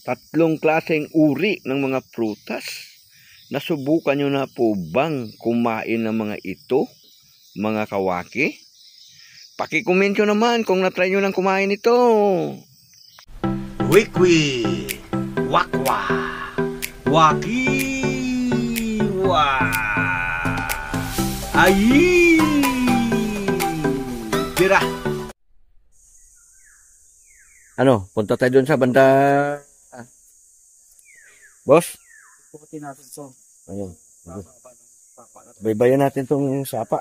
Tatlong klaseng uri ng mga prutas. Nasubukan nyo na po bang kumain ng mga ito, mga kawaki? Paki-comment nyo naman kung na-try nyo nang kumain ito. Wikwi, wakwa, wakiwa, ayi, tira. Ano, punta tayo dun sa banda. Boss? Pukutin natin ito. Ayun. Baybayan natin tong sapa.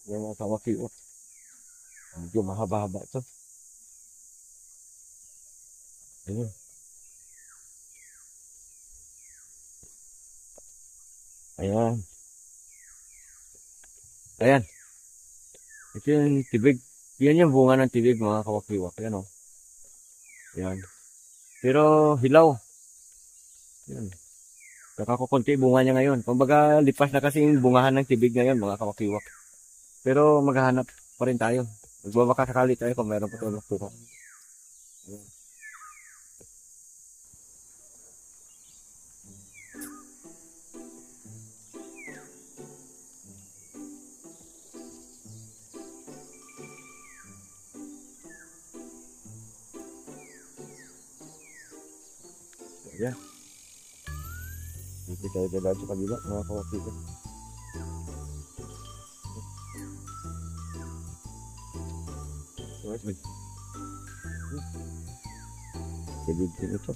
Yung mga kawaki. Medyo mahaba-haba ito. Ayun. Ayan. Ayan. Ito yung tibig. Yan yung bunga ng tibig, mga kawaki-wak. Yan o. Yan. Pero hilaw. Yan. Nakakukunti bunga niya ngayon. Kumbaga, lipas na kasi yung bungahan ng tibig ngayon, mga kawakiwak. Pero maghahanap pa rin tayo. Magbabaka sakali tayo kung meron pa ito magtuko. Ayan. Dito tayo dadaan sa kabila, mga kawakiwak. Tibig din ito.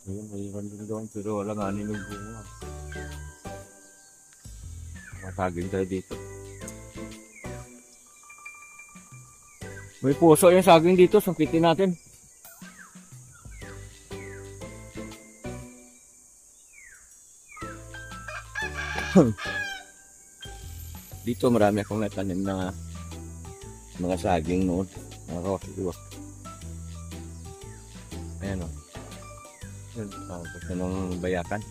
Ayan, mayroon din doon, pero wala nga ninong bunga. Matagin tayo dito. May puso yung saging dito, sungkitin natin. Dito marami akong natanim na mga saging noon. Mga kawakiwak. Ayan o. Yun, gusto ng bayakan.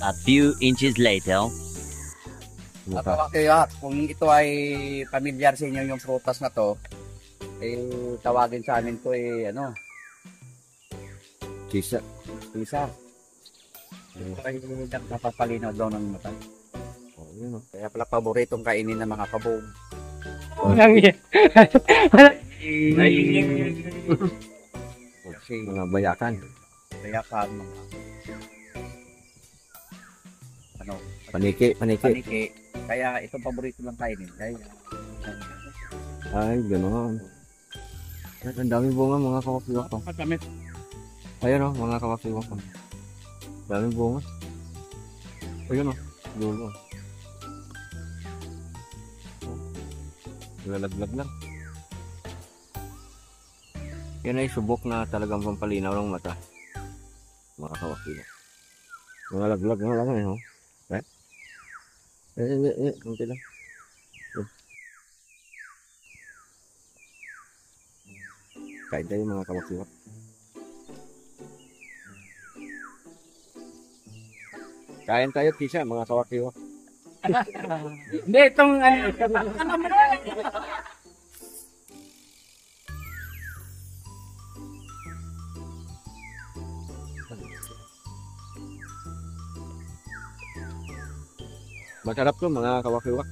A few inches later. Kaya kung ito ay pamilyar sa inyo yung prutas na to, eh tawagin sa amin to ano, Sisa. isa. Ay napapalinaw daw ng mata. Oh, yun o. Kaya pala paboritong kainin ng mga kabog. Kasi Mga bayakan. kaya pa mga ano, Paniki. paniki. Kaya ito paborito lang kainin. Kaya Ay, gano'n. Ang daming bunga, mga kawakiwak ko. Ayan o, mga kawakiwak ko. Daming bunga. Ayun o, dulo. Lalaglag lang. Yan ay subok na talagang pampalinaw ng mata. Mga kawakiwak. Mga laglag na lang eh, no? Kunti lang. Kain tayo mga kawakiwak. Kain tayo, Tisa, mga kawakiwa. Hindi, itong ano mo na. Masarap to, mga kawakiwa.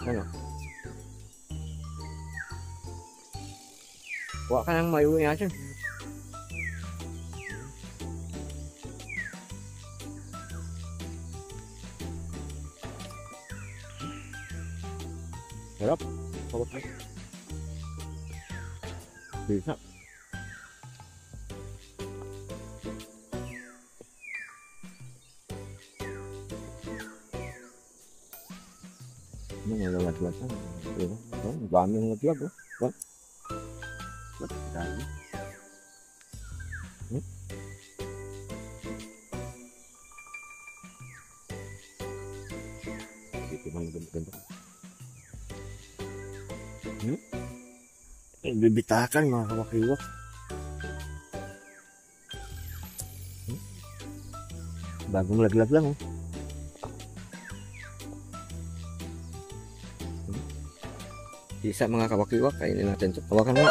Ano? Huwag ka nang mayuwi natin. Sarap. Kawakiwa. Bisa. Ano nga lalaglag ka? Diba? Oh, dami ng laglag, oh. What? What? Dami. Dito ba yung ganda? Bibitakan, mga kawakiwa. Bagong laglag lang, oh. Isa, mga kawakiwa, kainin natin ito. Hawakan mo.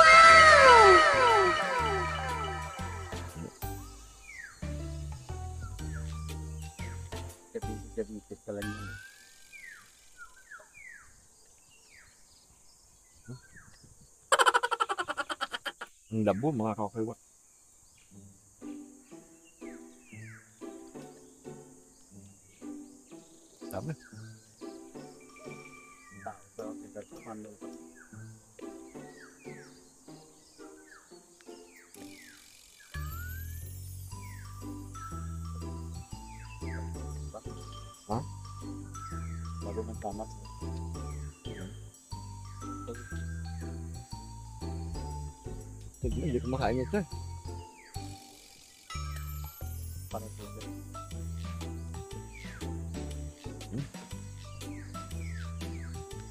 Gabi-gabi ka lang yun. Ang labo, mga kawakiwa. Dami. Ha? Bago ng tamas. Sige, hindi kumakain ito. Parang tubig.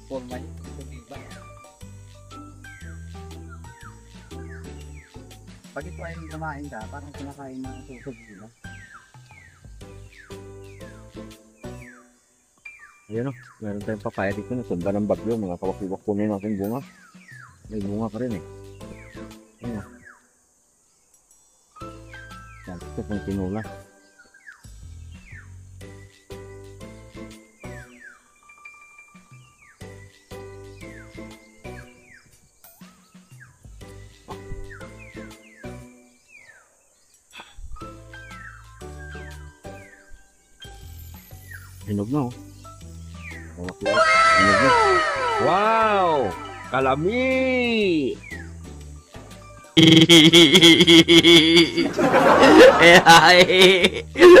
Forma yun. Tubig ba? Pag ito ay kumain ka, parang kumakain ng susog sila. Ayan o, meron tayong papaya dito na sunda ng bagyo, mga kawakiwa. Kunin natin bunga. May bunga pa rin eh. Ayan o. Yan, ito pong tinula. Hinog na o. Hinog na. Wow! Kalami!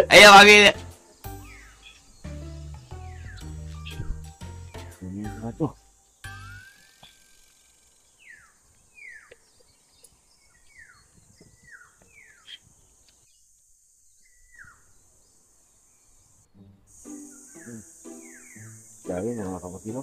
Ayan, makikita. Ito. Dami, mga kapatid.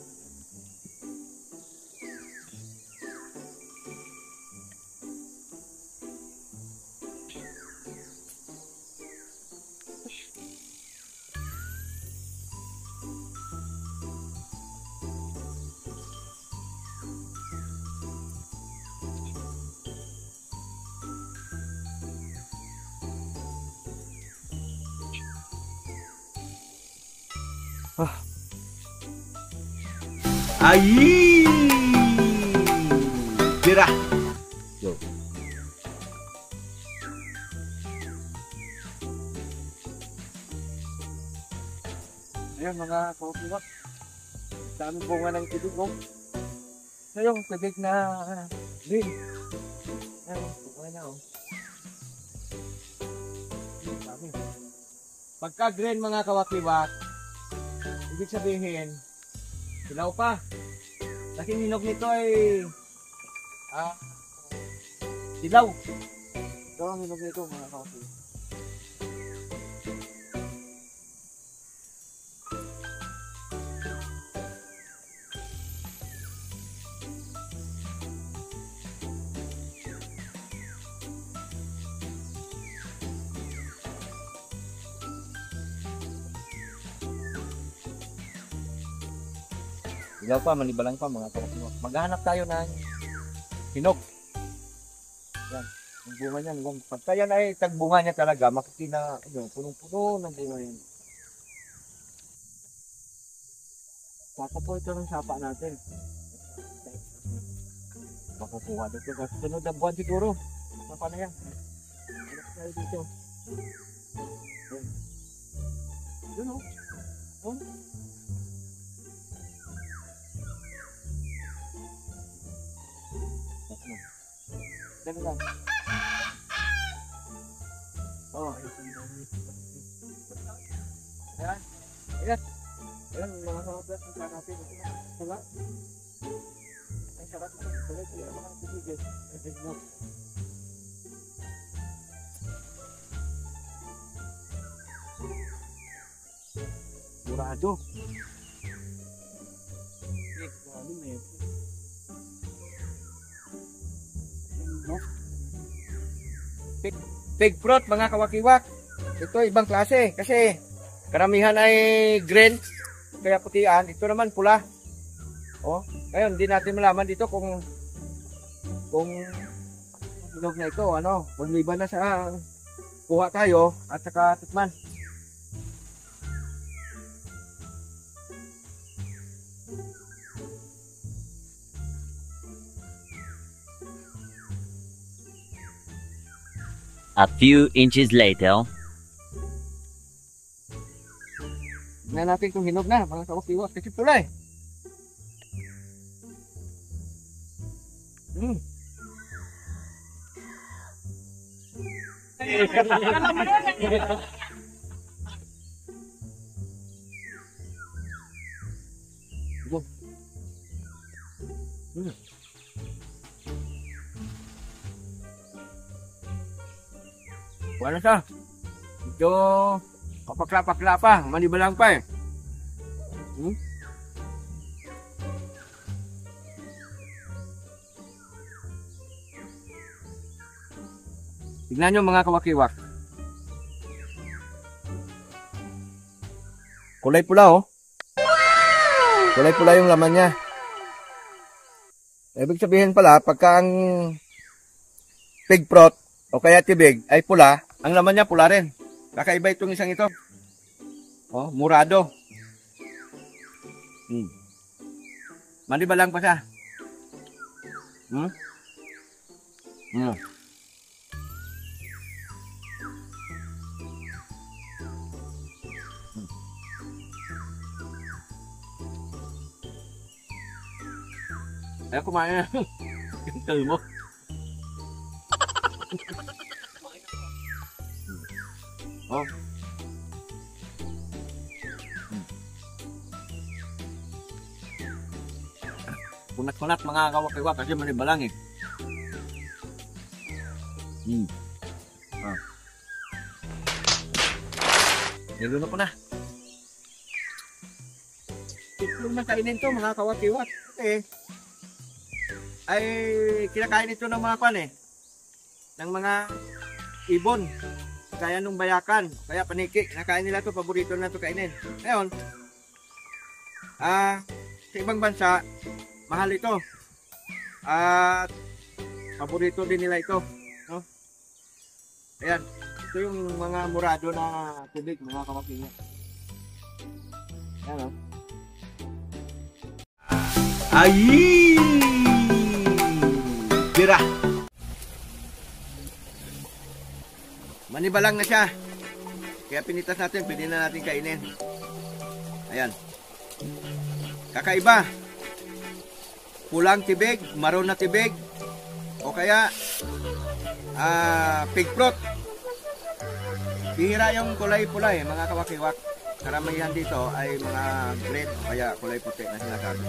Aí! Tira! Yo. Ayan, mga kapatid. Dami bunga ng tibig, no? Ngayon, tibig na green. Ayan, bunga na, oh. Dami. Pagka green, mga kawakiwat, ibig sabihin, hilaw pa. Kasi hinog nito ay hilaw. Ito ang hinog nito, mga kawakiwat. Ilaw pa, manibalang pa mga kawakiwak. Maghanap tayo ng hinog. Yan. Ang bunga niyan. Pagka yan ay tagbunga niya talaga, makikita punong-puno ng bunga yan. Saka po ito ng sapa natin. Makukuha dito. Kasi sunod na buwan siguro. Sapa na yan. Hanap tayo dito. Yun o. Oh. Dali lang. Oh, ayan. Ayan. Ayan, mga kapatid, ang sarapin. Sarap. Ang sarap ito. Balik sila mga tubig. Murado. Pig fruit mga kawakiwak. Ito ibang klase kasi karamihan ay green kaya putian. Ito naman pula. Oh, ngayon hindi natin malaman dito kung hinog na ito ano, magliban na sa kuha tayo at saka tikman. A few inches later. Tingnan natin kung hinog na mga kawakiwak kasi pula eh. Wala siya. Medyo kapakla-pakla pa. Manibalang pa eh. Tignan nyo mga kawakiwak. Kulay pula oh. Kulay pula yung laman niya. Ibig sabihin pala, pagka ang pig fruit o kaya tibig ay pula, ang laman niya pula rin. Kakaiba itong isang ito. Oh, murado. Manibalang pa siya. Ay, kumain na. Gantal mo. Oh. Kunat-kunat mga kawakiwak kasi manibalang eh. Niluno ko na. Ito na kainin to mga kawakiwak. Ay kinakain ito ng mga pan eh. Ng mga ibon. Kaya nung bayakan, kaya paniki, nakain nila to, paborito na to kainin. Ngayon, sa ibang bansa, mahal ito. At paborito din nila ito, no? Ayan, ito yung mga murado na tubig, mga kawakiwak. Ayan, no? Ay! Tira! Manibalang na siya. Kaya pinitas natin, pwede na natin kainin. Ayan. Kakaiba. Pulang tibig, maroon na tibig, o kaya pig fruit. Bihira yung kulay pula eh, mga kawakiwak. Karamihan dito ay mga green, o kaya kulay puti na sinasabi.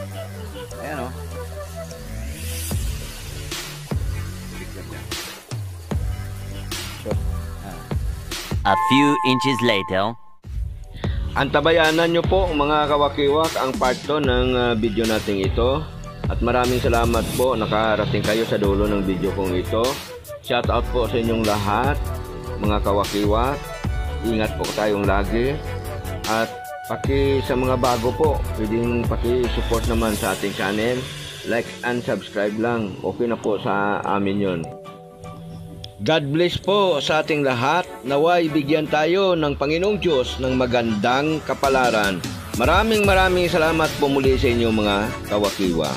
Ayan o. A few inches later. Antabayanan nyo po mga kawakiwak ang part 2 ng video natin ito. At maraming salamat po nakarating kayo sa dulo ng video kong ito. Shout out po sa inyong lahat mga kawakiwak. Ingat po tayong lagi. At sa mga bago po, pwedeng paki-support naman sa ating channel. Like and subscribe lang. Okay na po sa amin yun. God bless po sa ating lahat. Naway bigyan tayo ng Panginoong Diyos ng magandang kapalaran. Maraming salamat po muli sa inyo mga kawakiwa.